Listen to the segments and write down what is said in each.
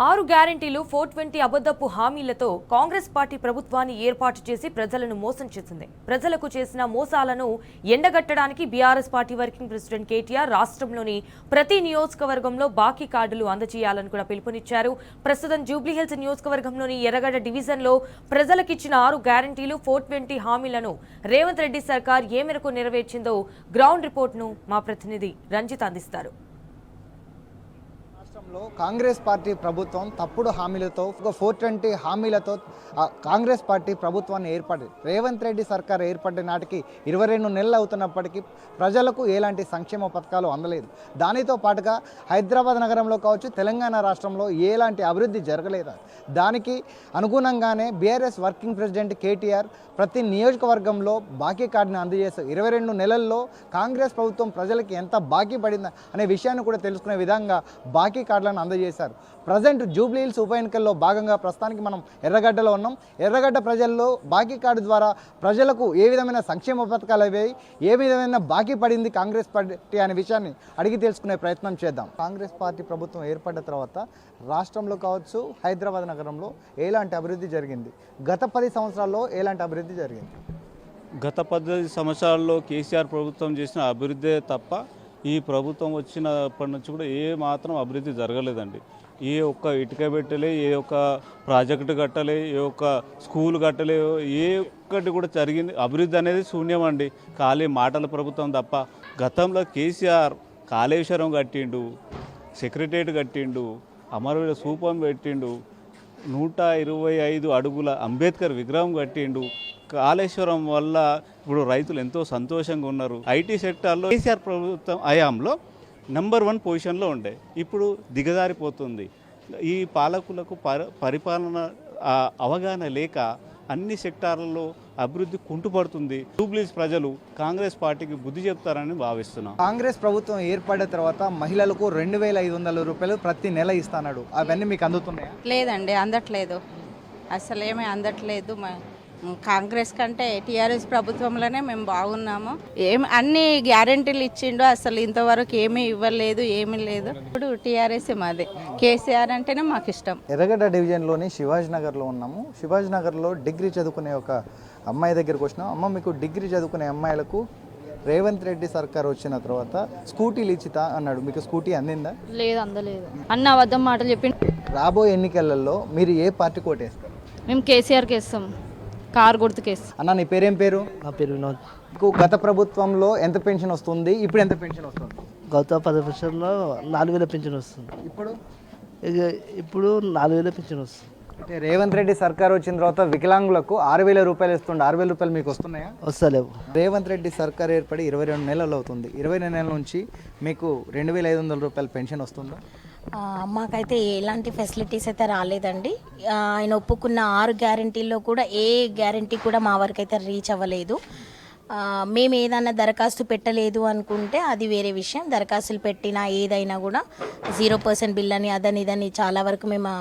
6 గ్యారెంటీలు 420 అబద్ధపు హామీలతో కాంగ్రెస్ పార్టీ ప్రభుత్వాన్ని ఏర్పాటు చేసి ప్రజలను మోసం చేసింది. ప్రజలకు చేసిన మోసాలను ఎండగట్టడానికి BRS party working president KTR రాష్ట్రంలోని ప్రతి నియోజకవర్గంలో బాకీ కార్డులు అందజేయాలని కూడా పిలుపునిచ్చారు. ప్రస్తుతం జూబ్లీహిల్స్ నియోజకవర్గంలోని ఎర్రగడ్డ డివిజన్లో ప్రజలకిచ్చిన 6 గ్యారెంటీలు 420 హామీలను రేవంత్ రెడ్డి సర్కార్ ఏ మేరకు నెరవేర్చిందో గ్రౌండ్ రిపోర్ట్ను మా ప్రతినిధి రంజిత్ అందిస్తారు. కాంగ్రెస్ పార్టీ ప్రభుత్వం తప్పుడు హామీలతో 420 హామీలతో కాంగ్రెస్ పార్టీ ప్రభుత్వాన్ని ఏర్పడి రేవంత్ రెడ్డి సర్కార్ ఏర్పడిన నాటికి 22 నెలలు అవుతున్నప్పటికీ ప్రజలకు ఎలాంటి సంక్షేమ పథకాలు అందలేదు. దానితో పాటుగా హైదరాబాద్ నగరంలో కావచ్చు, తెలంగాణ రాష్ట్రంలో ఎలాంటి అభివృద్ధి జరగలేదు. దానికి అనుగుణంగానే బీఆర్ఎస్ వర్కింగ్ ప్రెసిడెంట్ కేటీఆర్ ప్రతి నియోజకవర్గంలో బాకీ కార్డును అందజేస్తూ 22 నెలల్లో కాంగ్రెస్ ప్రభుత్వం ప్రజలకి ఎంత బాకీ పడిందా అనే విషయాన్ని కూడా తెలుసుకునే విధంగా బాకీ కార్డులను అందజేశారు. ప్రజెంట్ జూబ్లీహిల్స్ ఉప ఎన్నికల్లో భాగంగా ప్రస్తుతానికి మనం ఎర్రగడ్డలో ఉన్నాం. ఎర్రగడ్డ ప్రజల్లో బాకీ కార్డు ద్వారా ప్రజలకు ఏ విధమైన సంక్షేమ పథకాలు అయ్యాయి, ఏ విధమైన బాకీ పడింది కాంగ్రెస్ పార్టీ అనే విషయాన్ని అడిగి తెలుసుకునే ప్రయత్నం చేద్దాం. కాంగ్రెస్ పార్టీ ప్రభుత్వం ఏర్పడిన తర్వాత రాష్ట్రంలో కావచ్చు, హైదరాబాద్ నగరంలో ఎలాంటి అభివృద్ధి జరిగింది, గత 10 సంవత్సరాల్లో ఎలాంటి అభివృద్ధి జరిగింది? గత 10 సంవత్సరాల్లో కేసీఆర్ ప్రభుత్వం చేసిన అభివృద్ధే తప్ప ఈ ప్రభుత్వం వచ్చినప్పటి నుంచి కూడా ఏ మాత్రం అభివృద్ధి జరగలేదండి. ఏ ఒక్క ఇటుక పెట్టలే, ఏ ఒక్క ప్రాజెక్టు కట్టలే, ఏ ఒక్క స్కూల్ కట్టలే, ఏ ఒక్కటి కూడా జరిగింది. అభివృద్ధి అనేది శూన్యం అండి, ఖాళీ మాటల ప్రభుత్వం తప్ప. గతంలో కేసీఆర్ కాళేశ్వరం కట్టిండు, సెక్రటేరియట్ కట్టిండు, అమరవీరుల స్థూపం పెట్టిండు, 125 అడుగుల అంబేద్కర్ విగ్రహం కట్టిండు. కాళేశ్వరం వల్ల ఇప్పుడు రైతులు ఎంతో సంతోషంగా ఉన్నారు. ఐటీ సెక్టార్లో కేసీఆర్ ప్రభుత్వం హయాంలో నెంబర్ 1 పొజిషన్లో ఉండే, ఇప్పుడు దిగజారిపోతుంది. ఈ పాలకులకు పరిపాలన అవగాహన లేక అన్ని సెక్టార్లలో అభివృద్ధి కుంటుపడుతుంది. జూబ్లీహిల్స్ ప్రజలు కాంగ్రెస్ పార్టీకి బుద్ధి చెప్తారని భావిస్తున్నాం. కాంగ్రెస్ ప్రభుత్వం ఏర్పడిన తర్వాత మహిళలకు 2500 రూపాయలు ప్రతి నెల ఇస్తున్నాడు. అవన్నీ మీకు అందుతున్నాయా? లేదండి, అందట్లేదు. అసలు ఏమీ అందట్లేదు. కాంగ్రెస్ కంటే టీఆర్ఎస్ ప్రభుత్వంలోనే మేము బాగున్నాము. అన్ని గ్యారెంటీలు ఇచ్చిండు, అసలు ఇంతవరకు ఏమీ ఇవ్వలేదు, ఏమీ లేదు. ఇప్పుడు టీఆర్ఎస్ మాదే, కేసీఆర్ అంటేనే మాకు ఇష్టం. ఎర్రగడ్డ డివిజన్లోని శివాజీ నగర్లో ఉన్నాము. శివాజీ నగర్లో డిగ్రీ చదువుకునే ఒక అమ్మాయి దగ్గరకు వచ్చినాం. అమ్మ, మీకు డిగ్రీ చదువుకునే అమ్మాయిలకు రేవంత్ రెడ్డి సర్కార్ వచ్చిన తర్వాత స్కూటీలు ఇచ్చితా అన్నాడు, మీకు స్కూటీ అందిందా? లేదు, అందలేదు. అన్న అబద్ధం మాటలు చెప్పి. రాబోయే ఎన్నికలలో మీరు ఏ పార్టీ కోటేస్తారు? మేము కేసీఆర్కి వేస్తాం, కారు గుర్తుకేస్తాం. అన్న, నీ పేరేం పేరు? నా పేరు వినోద్. మీకు గత ప్రభుత్వంలో ఎంత పెన్షన్ వస్తుంది, ఇప్పుడు ఎంత పెన్షన్ వస్తుంది? గత 10 సంవత్సరాల్లో 4000 పెన్షన్ వస్తుంది. ఇప్పుడు 4000 పెన్షన్ వస్తుంది. అంటే రేవంత్ రెడ్డి సర్కార్ వచ్చిన తర్వాత వికలాంగులకు 6000 రూపాయలు ఇస్తుండే, 6000 రూపాయలు మీకు వస్తున్నాయా? వస్తలేవు. రేవంత్ రెడ్డి సర్కార్ ఏర్పడి 22 నెలలు అవుతుంది. 22 నెలల నుంచి మీకు 2500 రూపాయలు పెన్షన్ వస్తుందా? మాకైతే ఎలాంటి ఫెసిలిటీస్ అయితే రాలేదండి. ఆయన ఒప్పుకున్న 6 గ్యారెంటీల్లో కూడా ఏ గ్యారెంటీ కూడా మా వరకు అయితే రీచ్ అవ్వలేదు. మేము ఏదైనా దరఖాస్తు పెట్టలేదు అనుకుంటే అది వేరే విషయం. దరఖాస్తులు పెట్టినా ఏదైనా కూడా 0% బిల్ అని అదని ఇదని చాలా వరకు మేము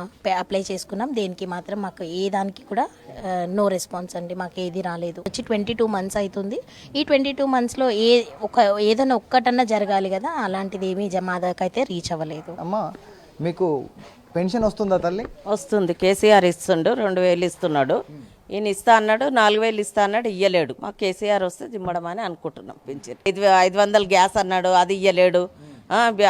అప్లై చేసుకున్నాం. దేనికి మాత్రం మాకు ఏ దానికి కూడా నో రెస్పాన్స్ అండి, మాకు ఏది రాలేదు. వచ్చి 22 మంత్స్ అవుతుంది. ఈ 22 మంత్స్లో ఏదైనా ఒక్కటన్నా జరగాలి కదా, అలాంటిది ఏమీ మా దాకా అయితే రీచ్ అవ్వలేదు. అమ్మా, మీకు పెన్షన్ వస్తుందా తల్లి? వస్తుంది. కేసీఆర్ ఇస్తుండు, 2000 ఇస్తున్నాడు. ఈయన ఇస్తా అన్నాడు, 4000 ఇస్తా అన్నాడు, ఇయ్యలేడు. మాకు కేసీఆర్ వస్తే దిమ్మడం అని అనుకుంటున్నాం. పింఛన్ 500 గ్యాస్ అన్నాడు, అది ఇయ్యలేడు.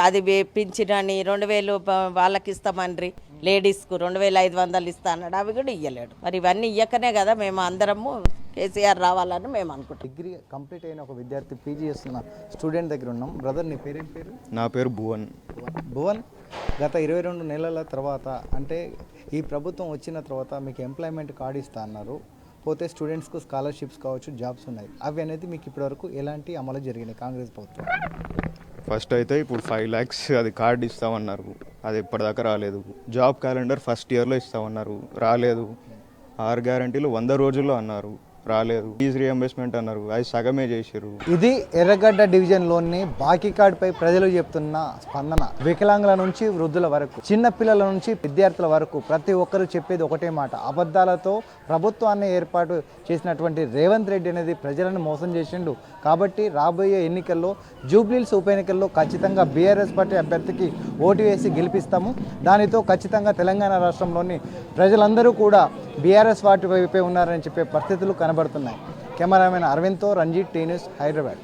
అది పింఛన్ అని 2000 వాళ్ళకి ఇస్తామని లేడీస్కు 2500 ఇస్తా అన్నాడు, అవి కూడా ఇయ్యలేడు. మరి ఇవన్నీ ఇయ్యకనే కదా మేము అందరము కేసీఆర్ రావాలని మేము అనుకుంటాం. డిగ్రీ కంప్లీట్ అయిన ఒక విద్యార్థి పీజీ చేస్తున్న స్టూడెంట్ దగ్గర ఉన్నాం. బ్రదర్, నీ పేరేం పేరు? నా పేరు భువన్. భువన్, గత 22 నెలల తర్వాత అంటే ఈ ప్రభుత్వం వచ్చిన తర్వాత మీకు ఎంప్లాయ్మెంట్ కార్డు ఇస్తా అన్నారు. పోతే స్టూడెంట్స్కు స్కాలర్షిప్స్ కావచ్చు, జాబ్స్ ఉన్నాయి. అవి అనేది మీకు ఇప్పటివరకు ఎలాంటి అమలు జరిగినాయి కాంగ్రెస్ ప్రభుత్వం? ఫస్ట్ అయితే ఇప్పుడు 5 lakhs అది కార్డు ఇస్తామన్నారు, అది ఇప్పటిదాకా రాలేదు. జాబ్ క్యాలెండర్ ఫస్ట్ ఇయర్లో ఇస్తామన్నారు, రాలేదు. 6 గ్యారంటీలు 100 రోజుల్లో అన్నారు, రాలేదు. ఫీజు రియంబర్స్మెంట్ అన్నారు, అది సగమే చేసిర్రు. ఇది ఎర్రగడ్డ డివిజన్లోని బాకీ కార్డుపై ప్రజలు చెప్తున్న స్పందన. వికలాంగుల నుంచి వృద్ధుల వరకు, చిన్న పిల్లల నుంచి విద్యార్థుల వరకు ప్రతి ఒక్కరూ చెప్పేది ఒకటే మాట. అబద్ధాలతో ప్రభుత్వాన్ని ఏర్పాటు చేసినటువంటి రేవంత్ రెడ్డి అనేది ప్రజలను మోసం చేసిండు. కాబట్టి రాబోయే ఎన్నికల్లో జూబ్లీహిల్స్ ఉప ఎన్నికల్లో ఖచ్చితంగా బీఆర్ఎస్ పార్టీ అభ్యర్థికి ఓటు వేసి గెలిపిస్తాము. దానితో ఖచ్చితంగా తెలంగాణ రాష్ట్రంలోని ప్రజలందరూ కూడా బీఆర్ఎస్ పార్టీ వైపే ఉన్నారని చెప్పే పరిస్థితులు కనబడుతున్నాయి. కెమెరామెన్ అరవింద్తో రంజిత్, టీ న్యూస్, హైదరాబాద్.